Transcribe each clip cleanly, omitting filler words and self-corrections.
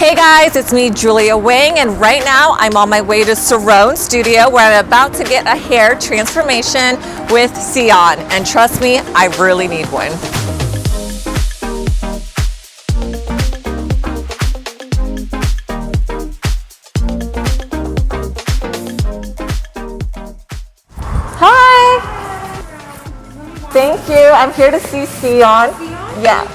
Hey guys, it's me, Julia Wang, and right now I'm on my way to Siyan Studio where I'm about to get a hair transformation with Siyan. And trust me, I really need one. Hi! Thank you. I'm here to see Siyan. Yeah.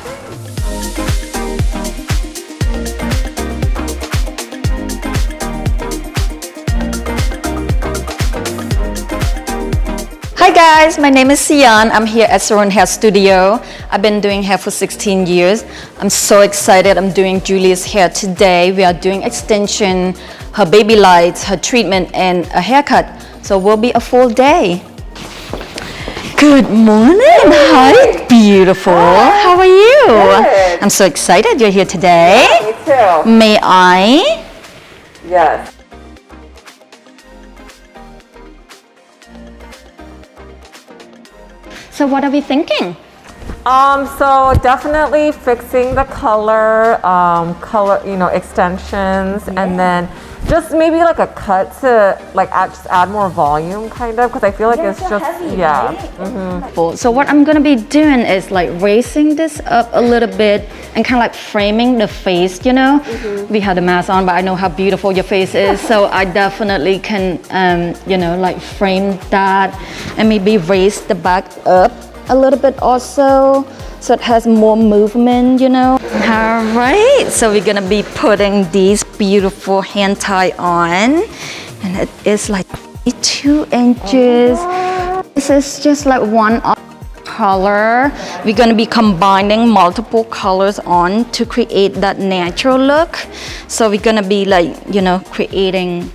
Hi guys, my name is Siyan. I'm here at Siyan Hair Studio. I've been doing hair for 16 years. I'm so excited. I'm doing Julia's hair today. We are doing extension, her baby lights, her treatment, and a haircut. So it will be a full day. Good morning. Hi, beautiful. Hi. How are you? Good. I'm so excited you're here today. Yeah, me too. May I? Yes. So what are we thinking? So definitely fixing the color, extensions, yeah. And then just maybe like a cut to like just add more volume, kind of, because I feel like it's just heavy, yeah. Right? Mm-hmm. So what I'm gonna be doing is like raising this up a little bit and kind of like framing the face. You know, we had a mask on, but I know how beautiful your face is, so I definitely can, like frame that and maybe raise the back up a little bit also, so it has more movement, you know. All right, so we're gonna be putting these beautiful hand tie on, and it is like 2 inches. This is just like one color. We're gonna be combining multiple colors on to create that natural look. So we're gonna be like, creating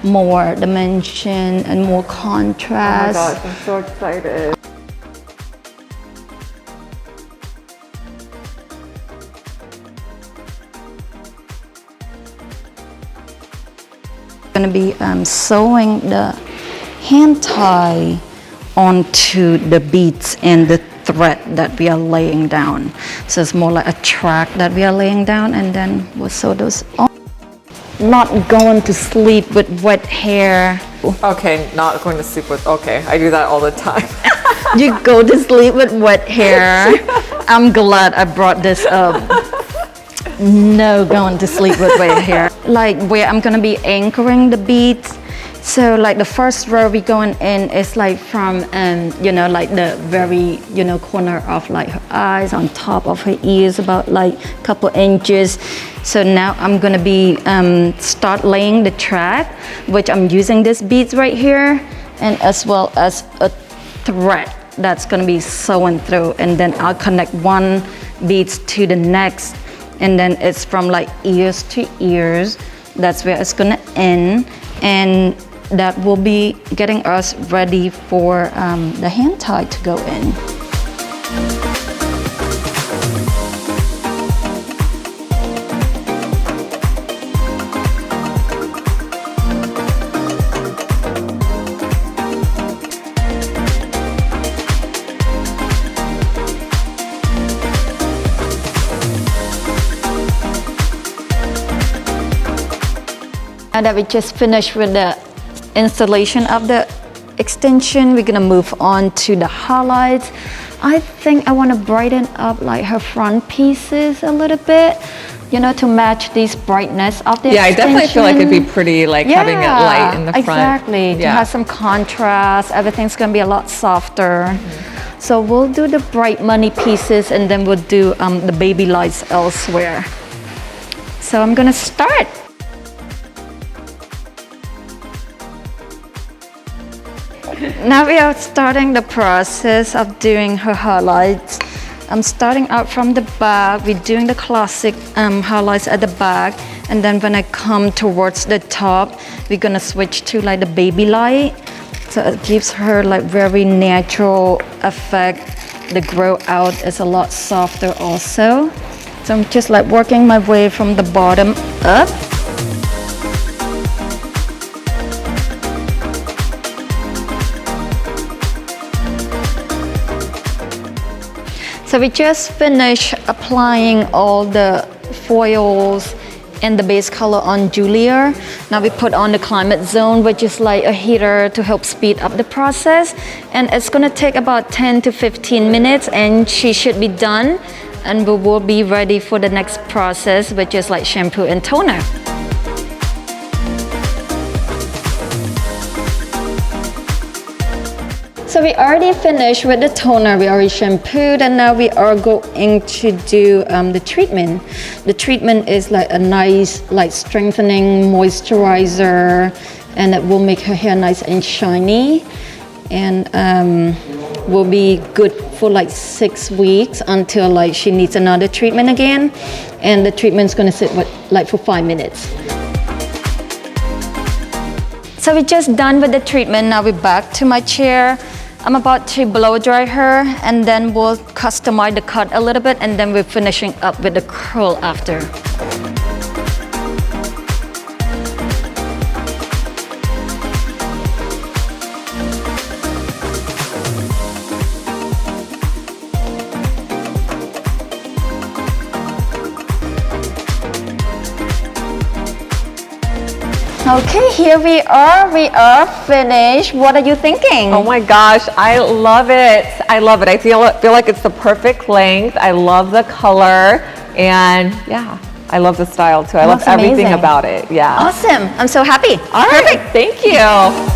more dimension and more contrast. Oh my gosh, I'm so excited. Going to be sewing the hand tie onto the beads and the thread that we are laying down. So it's more like a track that we are laying down, and then we'll sew those on. Not going to sleep with wet hair. Okay, not going to sleep with, okay, I do that all the time. You go to sleep with wet hair. I'm glad I brought this up. No going to sleep with wet hair. Like where I'm gonna be anchoring the beads. So like the first row we going in is like from like the very corner of like her eyes, on top of her ears, about like a couple inches. So now I'm gonna be start laying the track, which I'm using these beads right here, and as well as a thread that's gonna be sewn through, and then I'll connect one beads to the next. And then it's from like ears to ears. That's where it's gonna end, and that will be getting us ready for the hand tie to go in. Now that we just finished with the installation of the extension, we're gonna move on to the highlights. I think I want to brighten up like her front pieces a little bit, to match these brightness of the extension. I definitely feel like it'd be pretty, like having it light in the front. Exactly, to have some contrast. Everything's gonna be a lot softer. So we'll do the bright money pieces, and then we'll do the baby lights elsewhere. So I'm gonna start. Now we are starting the process of doing her highlights. I'm starting out from the back. We're doing the classic highlights at the back, and then when I come towards the top, we're gonna switch to like the baby light. So it gives her like very natural effect. The grow out is a lot softer also. So I'm just like working my way from the bottom up. So we just finished applying all the foils and the base color on Julia. Now we put on the climate zone, which is like a heater to help speed up the process. And it's gonna take about 10 to 15 minutes and she should be done. And we will be ready for the next process, which is like shampoo and toner. So we already finished with the toner, we already shampooed, and now we are going to do the treatment. The treatment is like a nice, like strengthening moisturizer, and it will make her hair nice and shiny, and will be good for like 6 weeks until like she needs another treatment again, and the treatment's gonna sit like for 5 minutes. So we're just done with the treatment. Now we're back to my chair. I'm about to blow dry her, and then we'll customize the cut a little bit, and then we're finishing up with the curl after. Okay, here we are finished. What are you thinking? Oh my gosh, I love it. I love it. I feel like it's the perfect length. I love the color, and yeah, I love the style too. I love everything about it. Yeah. Awesome. I'm so happy. All right. Perfect. Thank you.